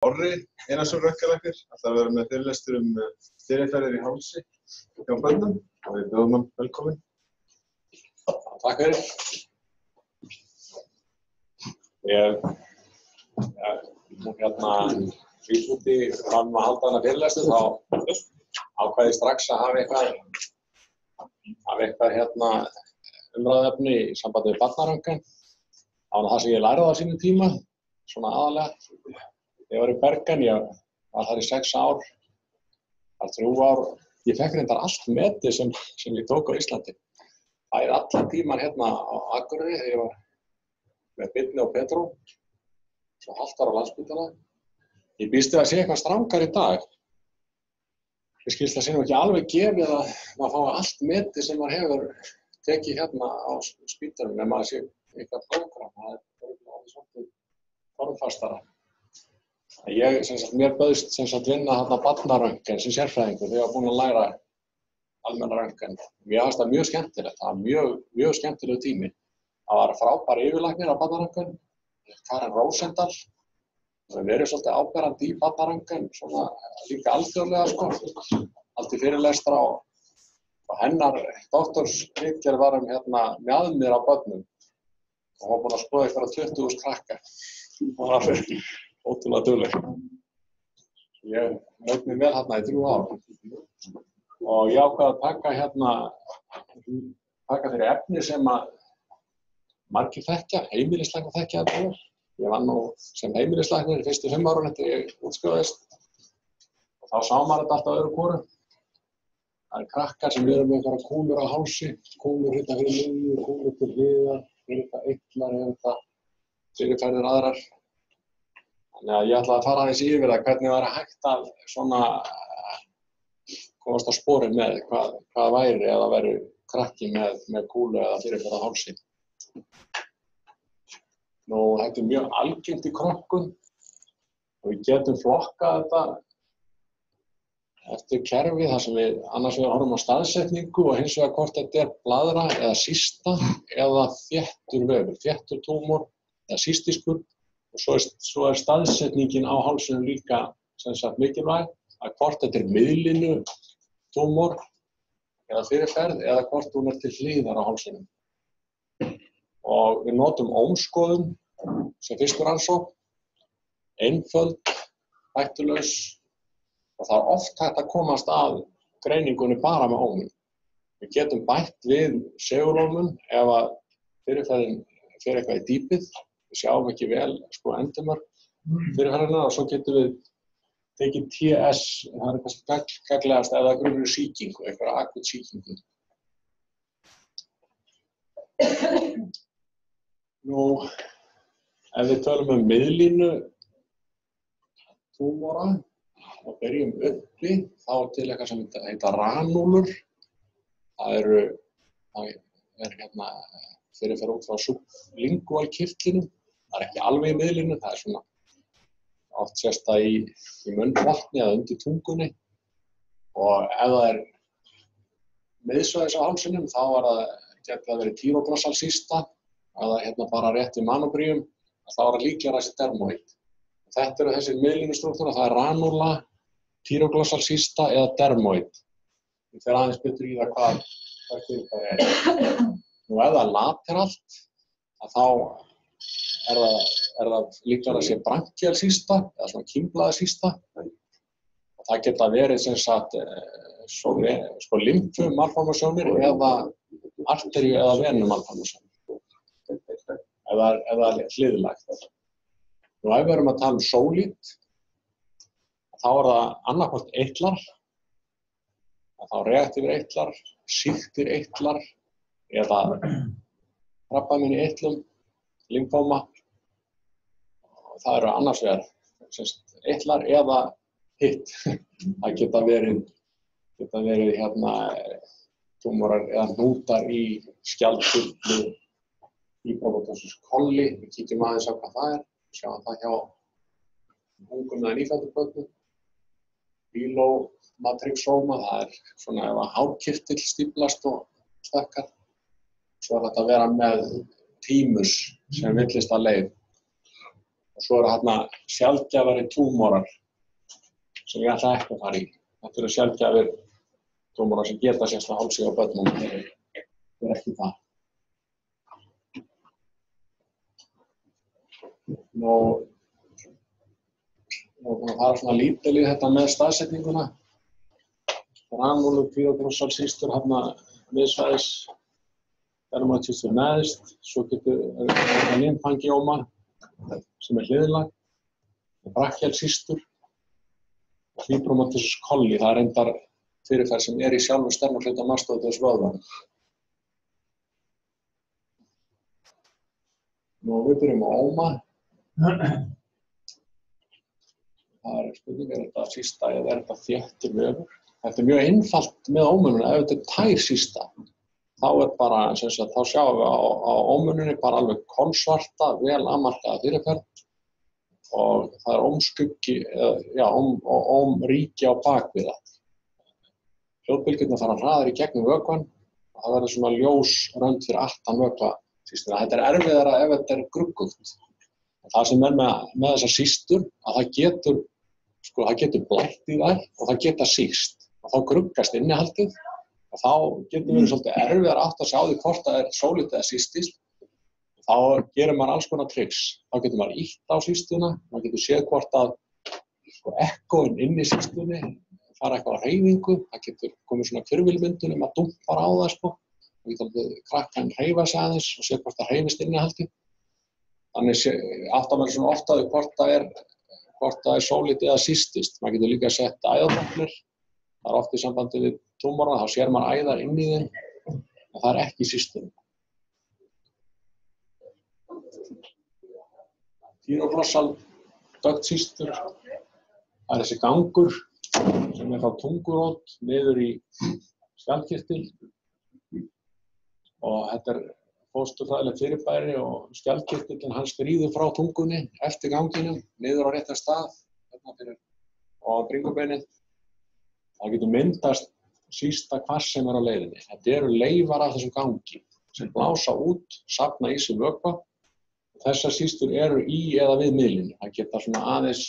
Orri Einarsson röntgenlæknir ætlar að vera með fyrirlestur fyrirferðir í hálsi hjá börnum og við bjóðum hann velkominn. Takk fyrir. Ég úti hann að halda hana fyrirlestur þá ákvað ég strax að hafa eitthvað umræðuefni í sambandi við barnaröntgen. Það var það sem ég lærði á sínum tíma, svona aðalega. Ég var í Bergen, ég var þar í 6 ár, þar 3 ár. Ég fekk reyndar allt metið sem ég tók á Íslandi. Það er allan tíman hérna á Akureyri þegar ég var með Birni og Petró, svo halvt ára á Landspítala. Ég býst við að sé eitthvað strangar í dag. Ég skilst að sé nú ekki alveg gefið að maður fái allt metið sem maður hefur tekið hérna á spítalunum ef maður sé eitthvað prógram. Það er svolítið formfastara. Mér bauðst vinna þarna barnaröntgen sem sérfræðingur þegar ég var búinn að læra almenna röntgen. Mér fannst það mjög skemmtilegt, það var mjög skemmtilegu tími. Það var frábær yfirlæknir á barnaröntgen, Karen Rósendal, sem verið svolítið áberandi í barnaröntgen, svona líka alþjóðlega Haldi fyrirlestra og hennar doktorsritgerð var mjaðmir á börnum og hún var búin að skoða eitthvað 20.000 krakka. Það var ótrúlega dugleg. Ég naut mig vel hérna í 3 ár og ég ákvað að taka þeirri efni sem að margir þekkja, heimilislæknar þekkja þetta vel. Ég vann nú sem heimilislæknir í fyrstu 5 árun eftir ég útskrifaðist og þá sá maður þetta alltaf öðru hvoru. Það er krakkar sem eru með einhverjar kúlur á hálsi, kúlur hérna fyrir miðju, kúlur til hliðar, þetta eitlar, þetta fyrirferðir aðrar. Þannig að ég ætla að fara aðeins yfir það hvernig það er hægt að svona komast á sporin með hvað væri eða væri krakki með kúlu eða fyrirferð á hálsi. Þetta er mjög algengt í krökkum og við getum flokkað þetta eftir kerfi þar sem við annars vegar horfum á staðsetningu og hins vegar hvort þetta er blaðra eða sísta eða þéttur vefur, þéttur túmor eða sístiskur. Og svo er staðsetningin á hálsinum líka mikilvæg, að hvort þetta er miðlínu túmor eða fyrirferð eða hvort hún er til hliðar á hálsinum. Og við notum ómskoðun sem fyrstu rannsókn, einföld, hættulaus og það er oft hægt að komast að greiningunni bara með ómum. Við getum bætt við segurómum ef að fyrirferðin fer eitthvað í dýpið. Við sjáum ekki vel endimörk fyrirferðina og svo getum við tekið TS, það er kannski gagnlegast eða grunur sýkingu, eitthvað akut sýkingu. Ef við tölum miðlínu túmora og byrjum uppi, þá er til eitthvað sem heita ranúlur. Það er fyrirferð út frá sublingualkirtlinum. Það er ekki alveg í miðlínu, það er svona oft sést það í munnvatni eða undir tungunni. Og ef það er miðsvæðis á hálsinum, þá getur það verið tíroglossal-sísta, eða bara rétt við manubríum, þá er það líklega þessi dermoid. Þetta eru þessir miðlínustruktúrar, það er ranúla, tíroglossal-sísta eða dermoid. Ég fer aðeins betur í það hvað þetta er. Ef það er lateralt, þá er það líklega að sé branchial-sísta eða svona kímblaða-sísta. Það geta verið lymfumalformasjónir eða arteríu- eða venumalformasjónir. Ef það er hliðlægt. Ef við erum að tala sólít, þá er það annaðhvort eitlar, þá reaktífir eitlar, sýktir eitlar eða krabbamein í eitlum, lymfóma. Það eru annars vegar eitlar eða hitt. Það geta verið túmorar eða hnútar í skjaldkirtli, hypophysis colli. Við kíkjum aðeins á hvað það er. Sjáum það hjá ungum eða nýfæddum börnum. Pilomatrixoma, það er svona ef að hárkirtill stíflast og stækkar. Svo er þetta að vera með tímus sem villist að leið. Og svo eru þarna sjaldgæfari túmorar sem ég ætla ekki að fara í. Þetta eru sjaldgæfir túmorar sem geta sést á hálsi á börnum. Það er ekki það. Nú það er svona lítil í þetta með staðsetninguna. Granúlu, pýróglossal sístur hérna miðsvæðis, dermatístur neðst, svo getur lymfangióma sem hliðlæg, brachial-sístur og fibromatísus colli, það er reyndar fyrirferð sem í sjálfu sternahluta mastóðs vöðvanum. Nú við byrjum á óma. Það er spurning, er þetta sísta eða er þetta þéttur vefur? Þetta er mjög einfalt með ómununum, ef þetta er tær sísta, þá er bara, þá sjáum við á ómununni bara alveg kolsvarta, vel afmarkaða fyrirferð og það er ómskuggi, ómríki á bakvið það. Hljóðbylgjurnar fara hraðar í gegnum vökvann og það verður svona ljós rönd fyrir aftan vökvasístuna. Þetta er erfiðara ef þetta er gruggugt. Það sem er með þessar sístur, að það getur blætt í þær og það geta síst. Og þá gruggast innihaldið og þá getur verið svolítið erfiðara átt að sjá því hvort það er sólítið eða sístist. Þá gerir maður alls konar tricks. Þá getur maður ýtt á sístuna, maður getur séð hvort að ekkoinn inn í sístunni fara eitthvað á hreyfingu, það getur komið svona hvirfilmyndun að dumpar á það Það getur krakkan hreyfa sig aðeins og séð hvort það hreyfist innihaldið. Þannig áttar maður svona oft á því hvort það er sólítið eða sístist. Maður getur líka sett æðartöflur. Það er oft í sambandi við túmora, þá sér maður æðar inn í þeim, en það er ekki sístunum. Pýróglossal döggsístur, það er þessi gangur sem er frá tungurót niður í skjaldkirtil og þetta er fósturfræðilegt fyrirbæri og skjaldkirtillinn hann skríður frá tungunni eftir ganginum niður á réttan stað og bringubeinið. Það getur myndast sísta hvar sem er á leiðinni. Þetta eru leifar af þessum gangi sem blása út, safna í sig vökva. Þessar sístur eru í eða við miðlunni. Það geta svona aðeins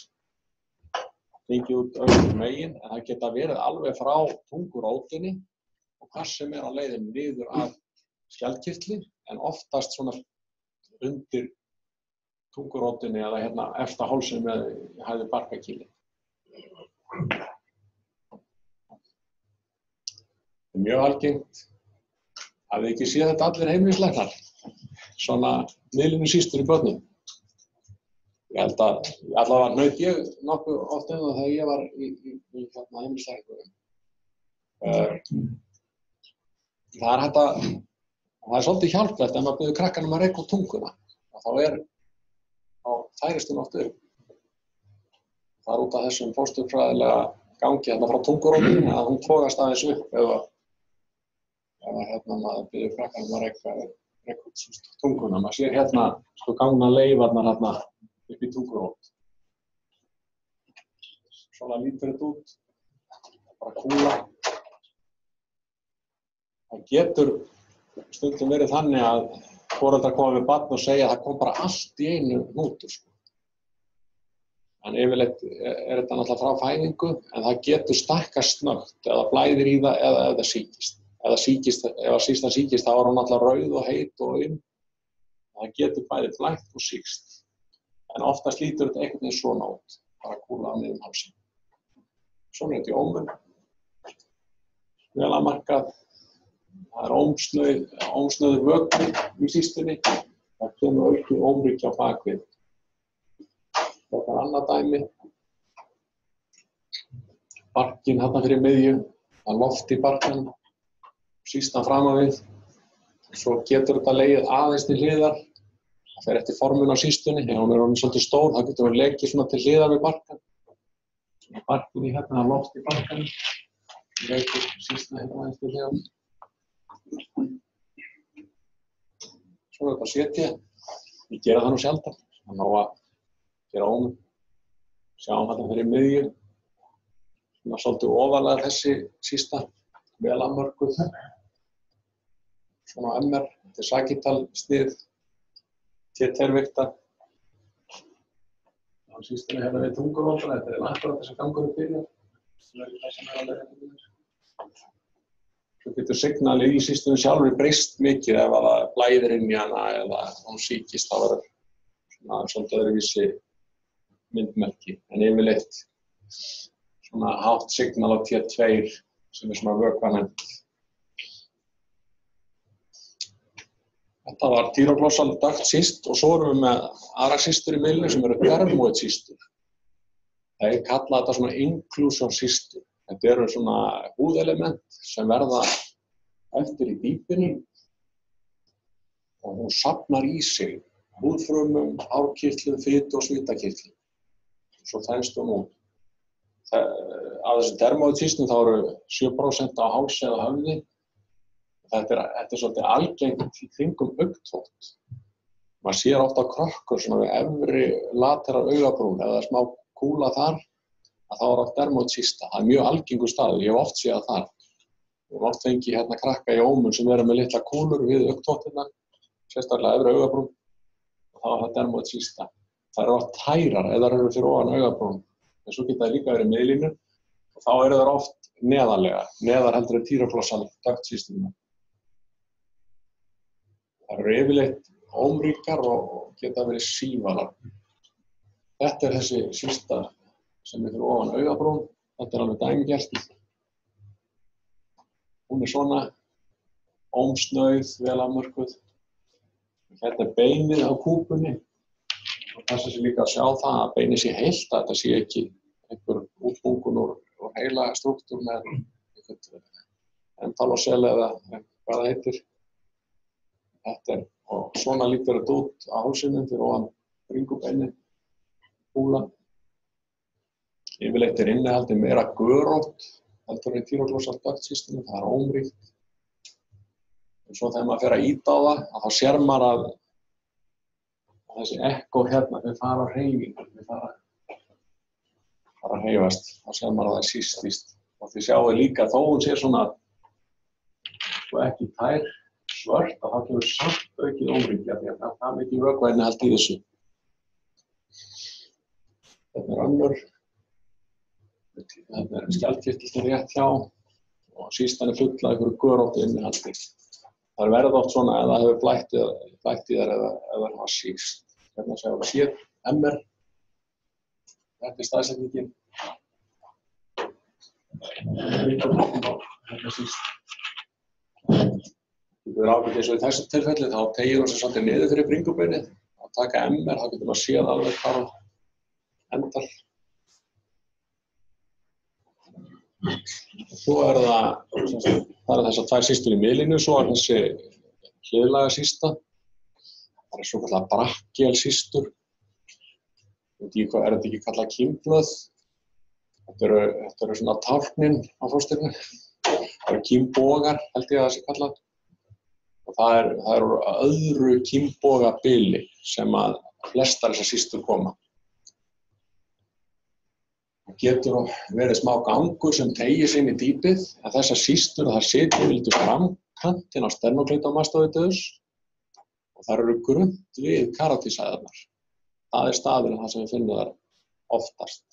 gengið út öðrum megin, en það geta verið alveg frá tungurótinni og hvar sem er á leiðinni niður að skjaldkirtli, en oftast svona undir tungurótinni eða hérna efsta hálsinn með hægði barkakýli. Það er mjög algengt. Hafið ekki séð þetta allir heimilislæknar? Svona miðlunni sístur í börnum. Ég held að allavega naut ég nokkuð oft það þegar ég var í heimilislæknum. Það er hægt að það er svolítið hjálplegt ef maður biður krakkanum að reka á tunguna. Þá færist hún oft upp. Það er út af þessum fósturfræðilega gangi hérna frá tungurótinni að hún togast aðeins upp ef maður biður krakkanum að reka út tunguna. Maður sér hérna gangna leifarnar hérna upp í tungurót. Svona lítur þetta út. Bara kúla. Það getur stundum verið þannig að foreldrar koma við barn og segja að það kom bara allt í einu hnútur. En yfirleitt er þetta náttúrulega frá fæðingu, en það getur stækkast snöggt eða blæðir í það eða ef það sýkist. Ef sístan sýkist þá er hún náttúrulega rauð og heit og það getur bæði blætt og sýkst. En oftast lítur þetta einhvern veginn svona út, bara kúla á miðjum hálsinn. Svona er þetta í ómun. Vel afmarkað. Það er ómsnauður vökvi í sístunni. Það kemur aukið ómríki á bakvið. Þetta er annað dæmi. Barkinn hérna fyrir miðju. Það er loft í barkanum. Sístan fram á við. Svo getur þetta legið aðeins til hliðar. Það fer eftir formun á sístunni. Ef hún er orðin svolítið stór, þá getur við legið svona til hliðar við barkann. Svona barkinn í hérna, það er loft í barkanum. Legið sístuna hérna aðeins til hliðar. Svo er þetta að setja. Ég gera það nú sjaldan. Það má að gera ómun. Sjáum þetta fyrir miðju. Svona svolítið ofalega þessi sísta. Vel afmörkuð. Svona MR. Þetta er sagittal snið. T-tervikta. Þá sístunni hérna við tungumálsana, þetta er akkurat þess að gangurinn byrjar. Svo getur signalið í sístunni sjálfur breyst mikið ef að það blæðir inn í hana eða hún sýkist, þá verður svona svolítið öðruvísi myndmerki. En yfirleitt svona hátt signal á T2 sem er svona vökvanefnd. Þetta var tyroglossal duct cyst og svo erum við með aðra systur í miðlunni sem eru dermoid systur. Það er kallað þetta svona inclusion systur. Þetta eru svona húðelement sem verða eftir í dýpinu og hún safnar í sig húðfrumum, hárkirtlum, fitu og svitakirtlum. Svo þenst hún út. Af þessum dermoid systum þá eru 7% á hálsi eða höfði. Þetta er svolítið algengt í kringum augntótt. Maður sér ofta krokkur svona við efri lateral augabrún, ef það er smá kúla þar, að þá er oft dermoid cysta. Það er mjög algengur staður, ég hef oft séð þar. Ég hef oft fengið hérna krakka í ómun sem eru með litla kúlur við augntóttina, sérstaklega efri augabrún, og þá er það dermoid cysta. Það eru oft tærar eða eru fyrir ofan augabrún, en svo geta það líka verið miðlínu, og þá eru það oft neðarlega, neðar heldur en tyroglossal duct cystina. Það eru yfirleitt ómríkar og geta verið sívalar. Þetta er þessi cysta sem er fyrir ofan augabrún. Þetta er alveg dæmigert. Hún er svona ómsnauð, vel afmörkuð. Hérna er beinið á kúpunni. Og þess að líka að sjá það að beinið sé heilt, að þetta sé ekki einhver útbungun úr heila strúktúr með einhvern endalosel eða hvað það heitir. Þetta er, og svona lítur þetta út á hálsinum fyrir ofan bringubeinið, húla. Yfirleitt er innihaldið meira görótt heldur en í tyroglossal duct cystinu, það er ómríkt. Og svo þegar maður fer að ýta á það, að þá sér maður að þessi ekko hérna, þau fara á hreyfingu, þau fara að hreyfast, þá sér maður að það er síst. Og þið sjáu líka þó hún sé svona, og ekki tær, svört, og þá kemur samt aukið ómríkja því að það er mikið vökvainnihald í þessu. Þetta er önnur. Þetta er skjaldkirtillinn rétt hjá og sístan er full af einhverju göróttu innihaldi. Það verður oft svona ef það hefur blætt í þær eða það var síst. Hérna sjáum við sér MR. Þetta er staðsetningin. Þetta er síst. Það er ákveðið eins og í þessu tilfelli, þá teygir hún sig svolítið niður fyrir bringubeinið. Að taka MR, þá getur maður séð alveg hvar hún endar. Og svo er það þessar tvær systur í miðlínu, svo er þessi hliðlæga systa. Það er svokallað brachial systur. Er þetta ekki kallað kynblöð? Þetta eru svona tálknin á fóstrinu. Það eru kynbogar, held ég að það sé kallað. Og það er úr öðru kynbogabili sem að flestar þessar systur koma. Það getur verið smá gangur sem teygir sig inn í dýpið, en þessar systur það sitja yfirleitt framkantinn á sternocleidomastoideus og þær eru grunnt við karatísæðarnar. Það er staðurinn þar sem við finnum þær oftast.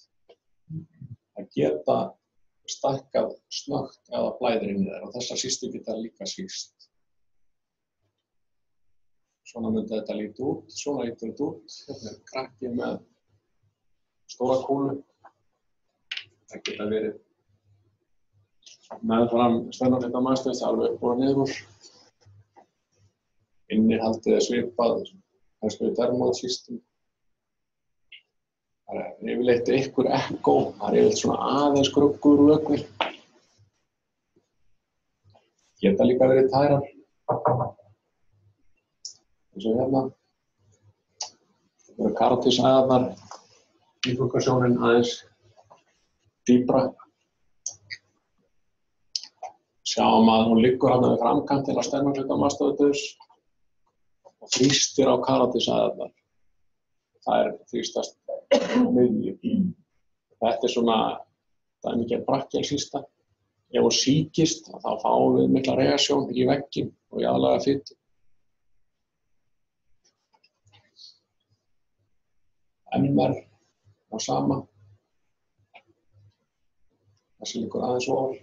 Það geta stækkað snöggt eða blæðir inn í þær og þessar systur geta líka síst. Svona myndi þetta líta út, svona lítur þetta út. Hérna er krakki með stóra kúlu. Það geta verið meðfram sternocleidomastoideus alveg upp og niður úr. Innihaldið er svipað, kannski við dermoid system. Það er yfirleitt einhver ekko, það er yfirleitt svona aðeins gruggur vökvi. Geta líka verið tærar. Eins og hérna. Það eru karatísæðarnar, bifurkasjónin aðeins dýpra. Sjáum að hún liggur hérna við framkantinn á sternocleidomastoideus og þrýstir á karatísæðarnar. Það er þrýstast miðju. Þetta er svona dæmigerð brachial systa. Ef hún sýkist, þá fáum við mikla reaksjón í vegginn og í aðlaga fitu. MR, á sama. Þessi liggur aðeins ofar.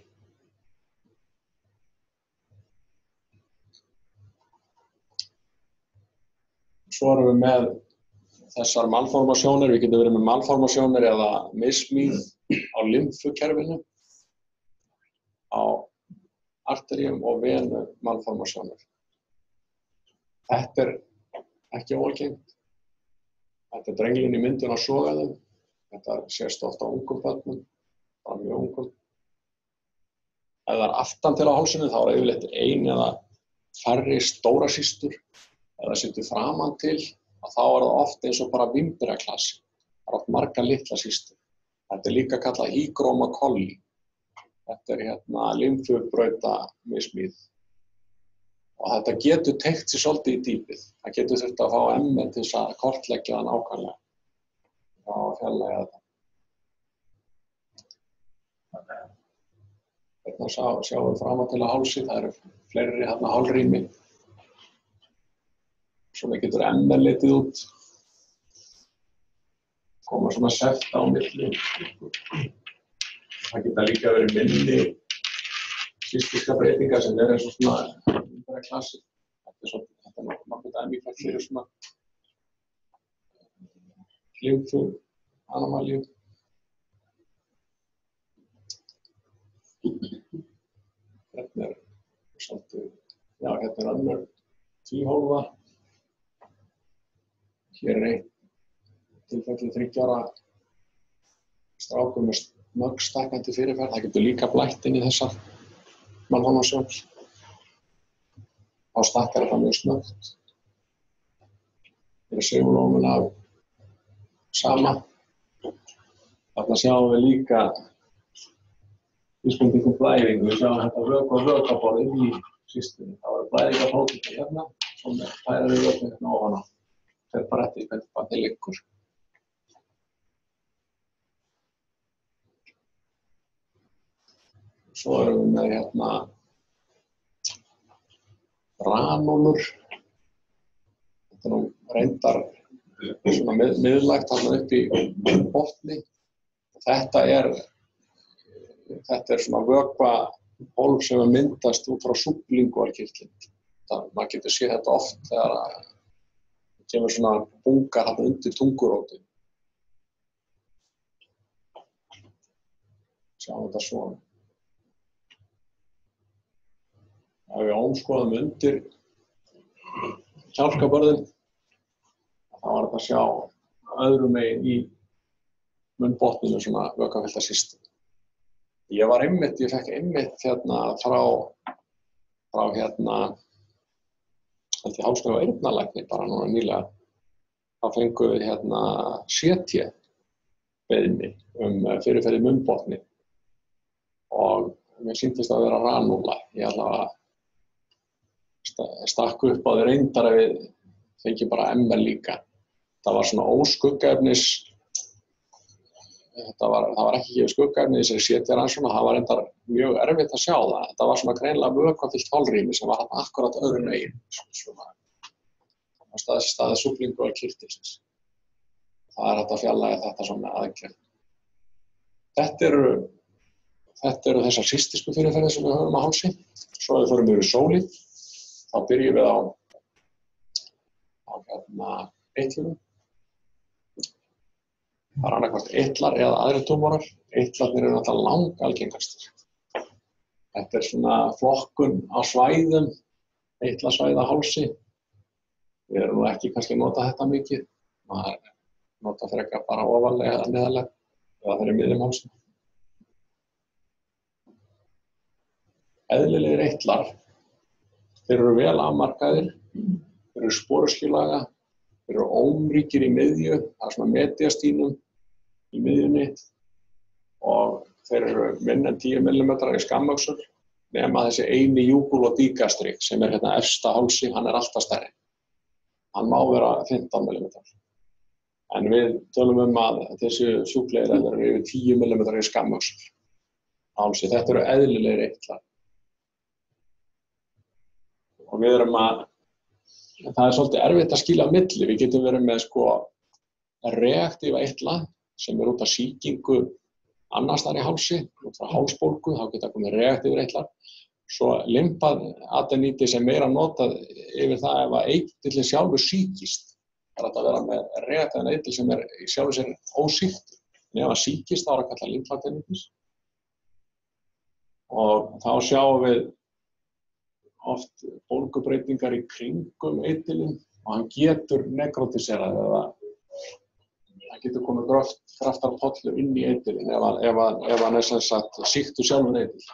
Svo erum við með þessar malformasjónir. Við getum verið með malformasjónir eða missmíð á lymfukerfinu, á arteríum og venu malformasjónir. Þetta ekki óalgengt. Þetta drenglun í myndun á sogaðum. Þetta sést ofta á ungum börnum, bara mjög ungum. Ef það aftan til á hálsinu þá yfirleitt ein eða færri stóra systur. Ef það situr framan til, þá það oft eins og bara vimbraklasi. Það oft margar litla systur. Þetta líka kallað hygroma-coli. Þetta lymfubrauta missmíð. Og þetta getur teygt sig svolítið í dýpið. Það getur þurft að fá MR til þess að kortleggja það nákvæmlega. Og fjarlægja þetta. Hérna sjáum við framan til á hálsi. Það eru fleiri hálrými. Svona getur MR litið út. Koma svona selta á milli. Það geta líka verið minni cystiska breytingar sem eins og svona klassi. Þetta nokkuð dæmikvæmt fyrir svona lymfu anomalíu. Hérna svolítið, hérna önnur tvíhólfa. Hér einn tilfelli 3 ára strákur með snöggstækkandi fyrirferð. Það getur líka blætt inn í þessa malformasjón. Þá stækkar þetta mjög snöggt. Hér segulómun af sama. Þarna sjáum við líka vísbendingu blæðingu. Við sjáum þetta vökvaborð inn í systunni. Það eru blæðingaprótín hérna, sem færa við vökva hérna ofan á. Það bara eftir hvernig það liggur. Svo erum við með hérna ranólur. Þetta nú reyndar svona miðlægt þarna upp í botni. Þetta er svona vökvahólf sem myndast út frá sublingualkirtlinum. Maður getur séð þetta oft þegar það kemur svona bungar þarna undir tungurótin. Sjáum þetta svona. Ef við ómskoðum undir kjálkabörðin, þá var þetta að sjá öðrum megin í munnbotninu svona vökvafyllta systur. Ég fekk einmitt hérna frá held ég Háskóla og Eyrnalækni bara núna nýlega. Þá fengum við hérna CT-beiðni fyrirferð í munnbotni og mér sýndist að vera ranúla. Ég allavega stakk upp á því reyndar að við fengjum bara MR líka. Það var svona óskuggaefnis, það var ekki gefið skuggaefni í þessari CT-rannsókn og það var reyndar mjög erfitt að sjá það. Þetta var svona greinilega vökvafyllt holrými sem var þarna akkurat öðrum megin. Svona á staðið sublingualkirtilsins. Það hægt að fjarlægja þetta svona aðgerð. Þetta eru þessar cystísku fyrirferðir sem við höfum á hálsi. Svo ef við förum yfir sólið, þá byrjum við á eitlunum. Það annarkvort eitlar eða aðrir túmorar. Eitlarnir eru náttúrulega langalgengastir. Þetta svona flokkun á svæðum, eitlasvæði á hálsi. Við erum nú ekki kannski að nota þetta mikið. Maður nota frekar bara ofarlega eða neðarlega eða fyrir miðjum hálsi. Eðlilegir eitlar, þeir eru vel afmarkaðir, þeir eru sporuskjulaga, þeir eru ómríkir í miðju, það er svona mediastínum í miðjunni og þeir eru minna en 10 mm í skammöxul nema þessi eini jugulodicastrik sem er hérna efsta hálsi, hann er alltaf stærri. Hann má vera 15 mm. En við tölum að þessi sjúklegir eru yfir 10 mm í skammöxul hálsi. Þetta eru eðlilegir eitlar. Og við erum það er svolítið erfitt að skilja á milli. Við getum verið með reaktífa eitla sem út af sýkingu annars staðar í hálsi, út frá hálsbólgu, þá geta komið reaktífir eitlar. Svo lymphadenýti sem meira notað yfir það ef að eitillinn sjálfur sýkist. Það að vera með reaktífan eitil sem í sjálfu sér ósýktur. En ef hann sýkist þá það kallað lymphadenýtis. Og þá sjáum við oft bólgubreytingar í kringum eitillinn og hann getur nekrotiserað eða það getur komið kraftar pollur inn í eitillinn ef hann sem sagt sýktur sjálfur eitil.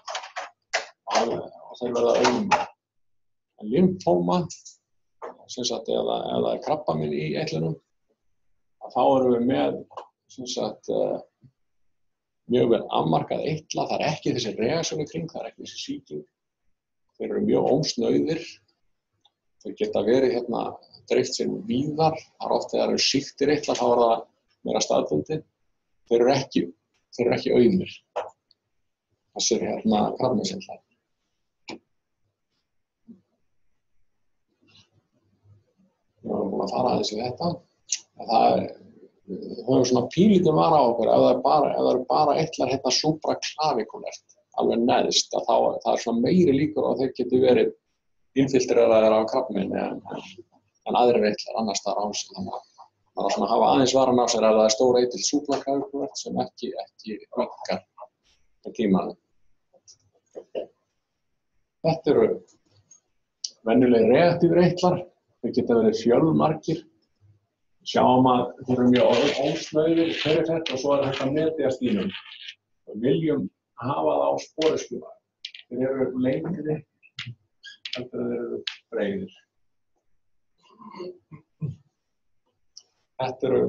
Og þeir verða aumir. En lymfóma, sem sagt eða krabbamein í eitlinum, þá erum við með sem sagt mjög vel afmarkað eitla, það ekki þessi reaksjón í kring, það ekki þessi sýking. Þeir eru mjög ómsnauðir, þeir geta verið dreift sér víðar, það oft þegar eru sýktir eitlar, þá það meira staðbundið. Þeir eru ekki aumir. Þessir krabbameinseitlar. Við erum búin að fara aðeins í þetta. Við höfum svona pínlítið vara á okkur, ef það eru bara eitlar supraklavikulert, alveg neðst, þá það svona meiri líkur á að þeir geti verið infiltreraðir af krabbameini en aðrir eitlar annars staðar á hálsi. Þannig að maður svona hafa aðeins varan á sér ef það er stór eitill supraklavikulert sem ekki minnkar með tímanum. Þetta eru venjulegir reaktífir eitlar. Þeir geta verið fjölmargir. Sjáum að þeir eru mjög ósnauðir perifert og svo þetta mediastínum. Við viljum hafa það á sporöskjuna. Þeir eru lengri heldur en þeir eru breiðir. Þetta eru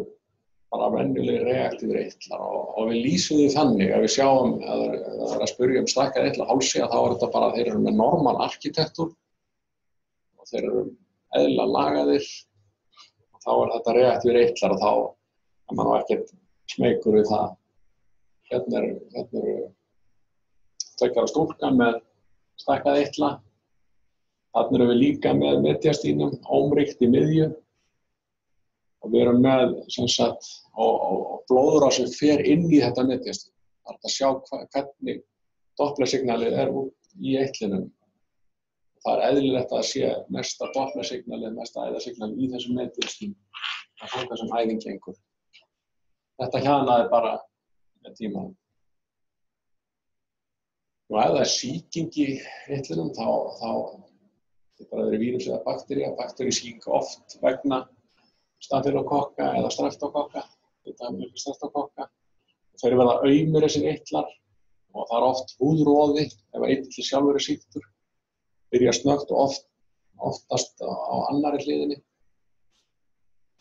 bara venjulegir reaktífir eitlar og við lýsum því þannig að við sjáum að það er að spyrja stækkað eitla hálsi að þá er þetta bara að þeir eru með normal arkitektúr og þeir eru eðlilega lagaðir og þá er þetta reaktífir eitlar og þá er maður ekkert smeykur við það. Hérna eru tveggja ára stúlka með stækkað eitla. Þarna erum við líka með mediastínum, ómríkt í miðju og við erum með sem sagt og blóðrásin fer inn í þetta mediastín. Það er að sjá hvernig dopplersignalið er út í eitlinum. Það er eðlilegt að sé mesta dopplersignalið, mesta æðasignalið í þessum mediastínum. Það er þangað sem æðing gengur. Þetta hjaðnaði bara með tímanum. Og ef það er sýking í eitlinum þá getur það verið vírus eða baktería. Bakteríusýking oft vegna stafylokokka eða streptokokka. Þetta er mjög streptokokka. Þeir verða aumir þessir eitlar og það er oft húðroði ef eitillinn sjálfur er sýktur. Byrja snöggt og oftast á annarri hliðinni.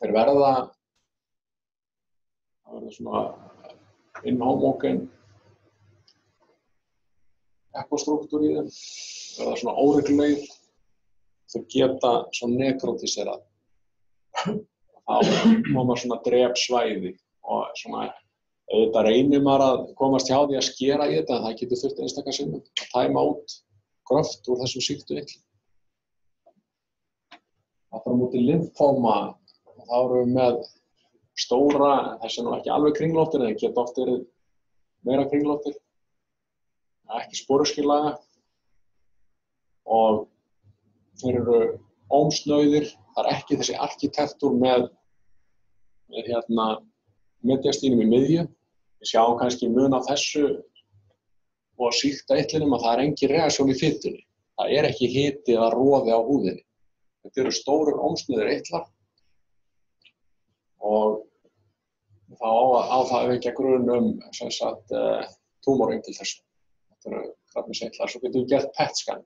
Þeir verða svona inhomogén ekostruktúr í þeim, verða svona óreglulegir. Þeir geta svona nekrotiserað. Þá koma svona drepsvæði og svona auðvitað reynir maður að komast hjá því að skera í þetta en það getur þurft einstaka sinnum að tæma út gröft úr þessum sýktu eitlum. Þetta er á móti lymfóma og þá erum við með stóra, þessi nú ekki alveg kringlóttir en geta oft verið meira kringlóttir, ekki sporöskjulega og þeir eru ómsnauðir, það er ekki þessi arkitektúr með mediastínum í miðju. Við sjáum kannski mun af þessu og sýkta eitlinum að það er engin reaksjón í fitunni. Það er ekki hiti eða roði á húðinni. Þetta eru stórir ómsnauðir eitlar og þá á það vekja grun sem sagt túmorinn til þessu. Þetta eru krabbameinseitlar, svo getum við gert PET-scan.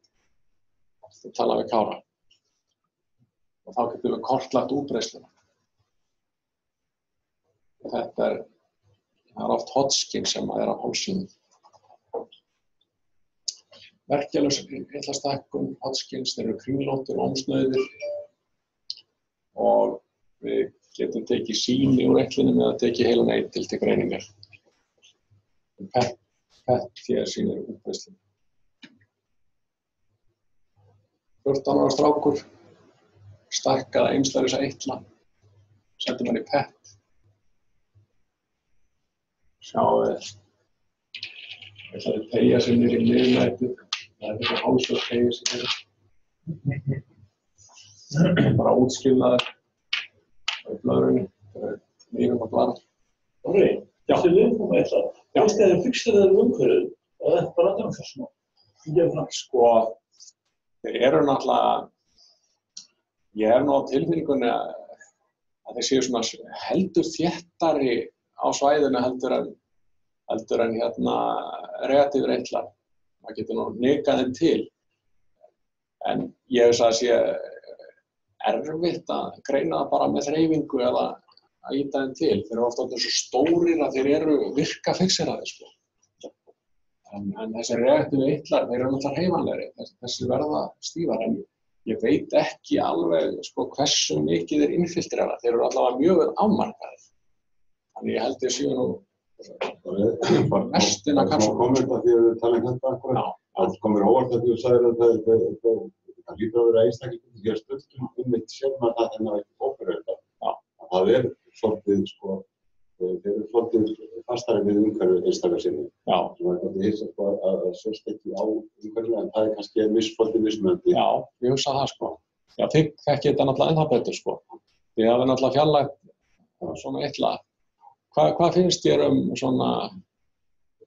Þetta tala við Kára. Og þá getum við kortlagt útbreiðsluna. Þetta er oft Hodgkin sem er á hálsinum. Verkjalaus eitlastækkun, Hodgkins, þeir eru kringlóttir og ómsnauðir og við getum tekið sýni úr eitlinum eða tekið heilan eitil til greiningar. PET sýnir útbreiðsluna. 14 ára strákur, stækkaða einslæris eitla, settum hann í PET. Sjáum við. Það er teygja sig niður í miðnætið. Það er þessi háls og teygja sig niður. Það er bara útskilnaður í blöðrunni. Það er mýrum að blada. Orri, þessi lymfóma eitthvað. Veist þið að fixir það umhverfið? Það er bara aðeins það svona. Sko, þeir eru náttúrulega, ég nú á tilfinningunni að þeir séu svona heldur þéttari á svæðinu heldur en reaktífir eitlar. Maður getur nú nikað þeim til. En ég hef að sé erfitt að greina það bara með hreyfingu eða að ýta þeim til. Þeir eru ofta svo stórir að þeir eru virka fixeraðir, sko. En þessi reaktífir eitlar, þeir eru náttúrulega hreyfanlegri. Þessi verða stífar, en ég veit ekki alveg sko, hversu mikið þeir innfiltrera. Þeir eru allavega mjög vel afmarkaðir. Þannig ég held ég séu nú mestina kannski. Það komur þetta því að við talum þetta akkurat. Það komur óvart að þú sagðir að það lítur að vera einstaklega því að stundum mitt sérna það þennan ekki hópur þetta. Það svolítið, sko, þeir eru svolítið fastari við umhverfið einstaklega sinni. Svo þetta hýrst að sérst ekki á umhverfið, en það kannski svolítið mismunandi. Já, ég hugsa það, sko. Já, þið þekki þetta náttúrulega ennþá betur, sko. Þið hafið náttúrulega fjarlægt svona eitla. Hvað finnst þér svona,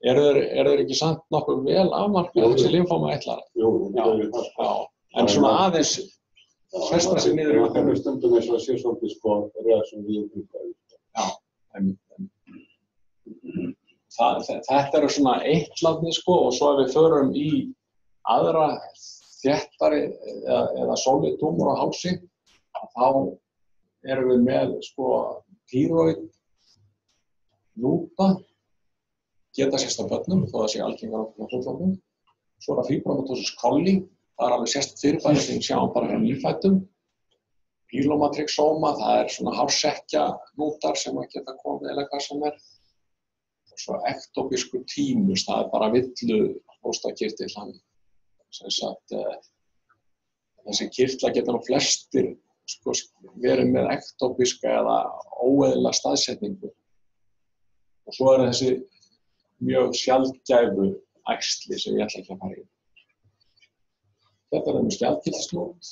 eru þeir ekki samt nokkuð vel afmarkað þessi lymfóma eitlar? Jú, það er það. Já, en svona aðeins festa sig niður í umhverfið. Það er stundum eins og að sé svolítið, sko, reaksjón við umhverfið. Já, þetta eru svona eitlarnir, sko, og svo ef við förum í aðra þéttari eða solid túmor á hálsi, þá erum við með, sko, thyroid núta, geta sérst á börnum, þó það sé algengar á fullorðnum. Svo er það fibromatosis coli, það er alveg sérst fyrirbæri sem við sjáum bara hjá nýfæddum. Pilomatrixoma, það er svona hársekkja nútar sem að geta komið eða hvað sem er. Og svo ektópiskur tímus, það er bara villu hóstakirtill, sem sagt, þessi kirtla geta nú flestir sko, verið með ektópiska eða óeðlilega staðsetningu. Og svo er þessi mjög sjaldgæfu æxli sem ég ætla ekki að fara í. Þetta er með skjaldkirtilsnút.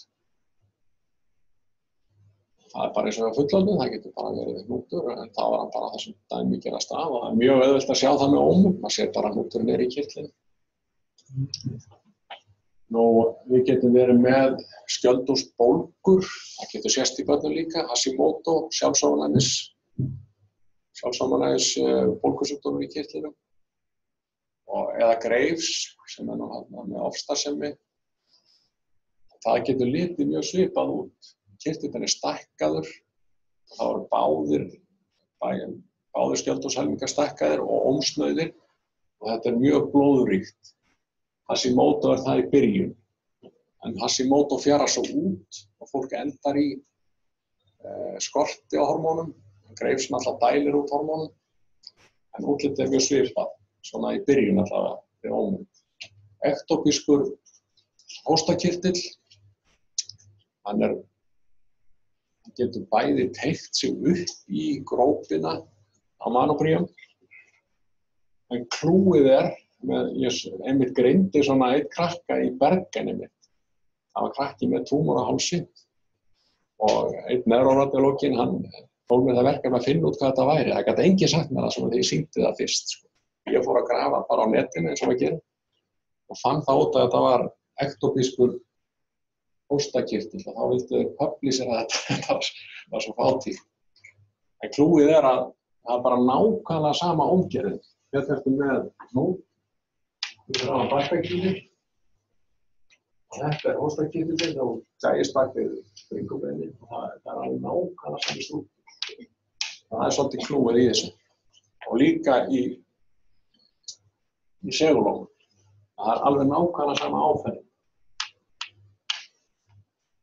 Það er bara eins og fullorðinn, það getur bara verið hnútur, en það var hann bara þessum dæmi gerast af og það er mjög auðvelt að sjá það með ómum, maður sér bara hnúturinn í kirtlinn. Nú, við getum verið með skjöldósbólgur, það getur sést í börnum líka, Hashimoto, sjálfsámanægis bólgusjúkdómur í kirtlinum, eða Graves, sem er nú með ofstarfsemi. Það getur litið mjög svipað út. Kirtillinn er stækkaður, þá eru báðir skjöldóshelmingar stækkaðir og ómsnauðir og þetta er mjög blóðríkt. Hashimoto er það í byrjun, en Hashimoto fjarar svo út og fólk endar í skorti á hormónum, Graves náttúrulega dælir út hormónum, en útlitið er mjög svipað, svona í byrjun allavega við ómum. Ektópiskur hóstakirtill, hann getur bæði teygt sig upp í grópina á manobríum, en klúið ég einmitt greindi svona einn krakka í Bergen einmitt. Það var krakki með túmor á hálsi og einn neuroradiológinn, hann fól mér það verkefni að finna út hvað þetta væri. Það gat enginn sagt mér það svona þegar ég sýndi það fyrst. Sko. Ég fór að grafa bara á netinu eins og að gera og fann það út að þetta var ektópiskur hóstakirtill og þá vildu þeir publisera þetta var svo fátítt. En klúið er að það er bara nákvæmlega sama ómgerðin. Þetta ertu með hnút, þetta er á bakbækkinni. Þetta er hóstakirtillinn og gægist bak við bringubeinin og það er alveg nákvæmlega sami strúktúr. Það er svolítið klúið í þessu. Og líka í segulómum. Það er alveg nákvæmlega sama áferðin.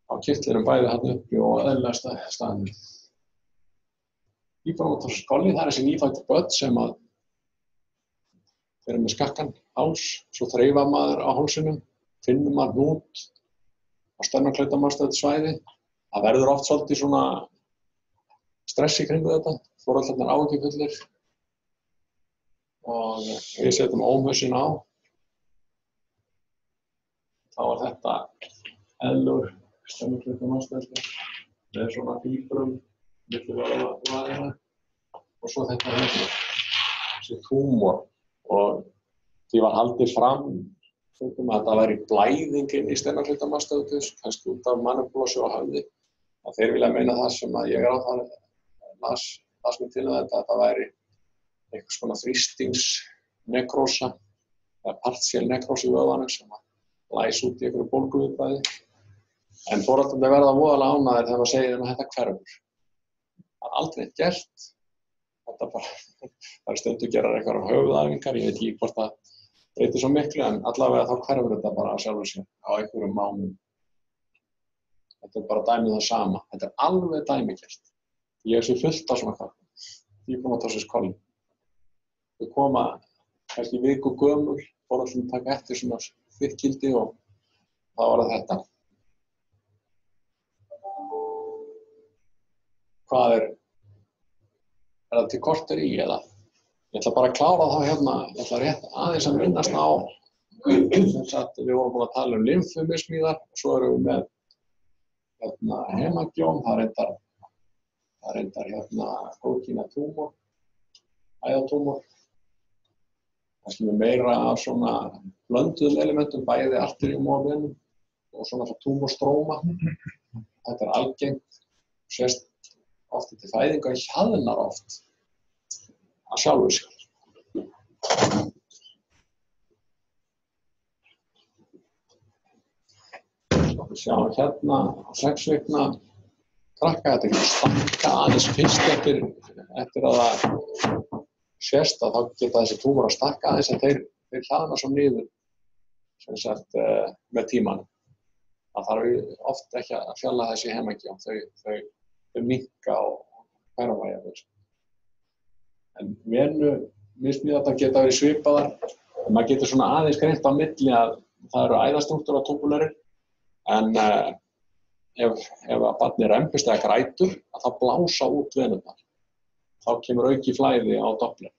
Á kirtlinum bæði þarna uppi og eðlilega staðnum. Fibromatosis coli, það er þessi nýfæddu börn sem að eru með skakkan háls, svo þreifar maður á hálsinum, finnur maður hnút á sternakleitamannstöðu svæði. Það verður oft svolítið svona stress í kringu þetta, foreldrarnir áhyggjufullir. og við setjum ómhausin á. Þá þetta eðlur stemningshlutamannsstöðstöð með svona fíbrum milli vöðvanna og svo þetta hérna, þessi túmor og því var haldið fram að þetta væri blæðing inn í stemningshlutamannsstöðstöð, kannski út af mannublósi og höfði. Að þeir vilja meina það sem að ég á það las mig til þetta væri einhvers konar þrýstingsnekrósa eða partial nekrósa í vöðvanum sem að læs út í einhverju bólguviðbragði. En foreldrarnir verða voðalega ánægðir þegar maður segir þeim að þetta hverfur. Það er aldrei gert. Þetta bara, það stundu gerar einhverjar höfuðæfingar, ég veit ekki hvort það breytir svo miklu, en allavega þá hverfur þetta bara að sjálfu sér á einhverjum mánuðum. Þetta er bara dæmið það sama. Þetta er alveg dæmigert. Ég sé fullt af svona kallum. Fíbromatósiskoli. Þau koma kannski viku gömul, foreldrarnir taka eftir svona þykkildi og þá var það þetta. Hvað er það til korter í eða? Ég ætla bara að klára þá hérna, ég ætla rétt aðeins að minnast á við vorum búin að tala lymfumismíðar og svo erum við með hemagjón, það reyndar góðkynja túmor, æðatúmor. Kannski með meira af svona blönduðum elementum, bæði arterium og venum og svona túmorstróma. Þetta er algengt, sést oft til fæðinga, hjaðnar oft að sjálfu sér. Við sjáum hérna á 6 vikna krakka, þetta getur stækka aðeins fyrst eftir að það sést að þá geta þessi túmor að stækka aðeins en þeir hlaðna svo niður sem sagt með tímanum. Það þarf oft ekki að fjalla þessi hemagjón, þau minnka og hverfa jafnvel. En venumismíðarnar geta verið svipaðar og maður getur svona aðeins greint á milli að það eru æðastrúktúrar og túbulærir en ef að barnið rembist eða grætur að það blása út venurnar. Þá kemur auki flæði á doppler.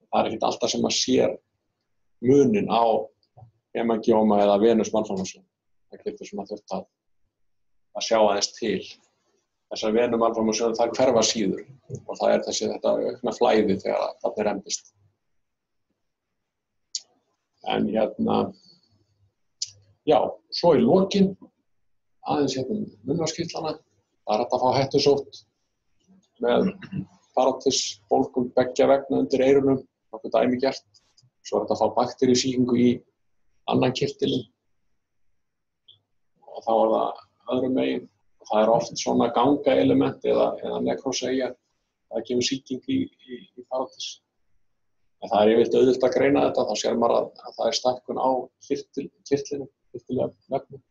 Það er ekkert alltaf sem maður sér munin á hemangióma eða venusmalformation. Það getur svona þurft að sjá aðeins til. Þessar venumalformation þær hverfa síður og það er þetta aukna flæði þegar barnið rembist. En hérna, já, svo í lokin aðeins munnvatnskirtlana. Það er hægt að fá hættusótt með parótisbólgum beggja vegna undir eyrunum, nokkuð dæmigert. Svo er hægt að fá bakteríusýkingu í annan kirtilinn og þá er það öðrum megin. Það er oft svona gangaelement eða nekróseigja, það kemur sýking í parótis. En það er yfirleitt auðvelt að greina þetta, þá sér maður að það er stækkun á kirtlinum, kirtilvefnum.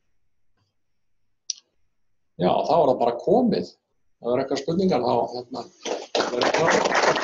Já, þá er það bara komið. Ef það er eitthvað spurningar, þá verður klárt.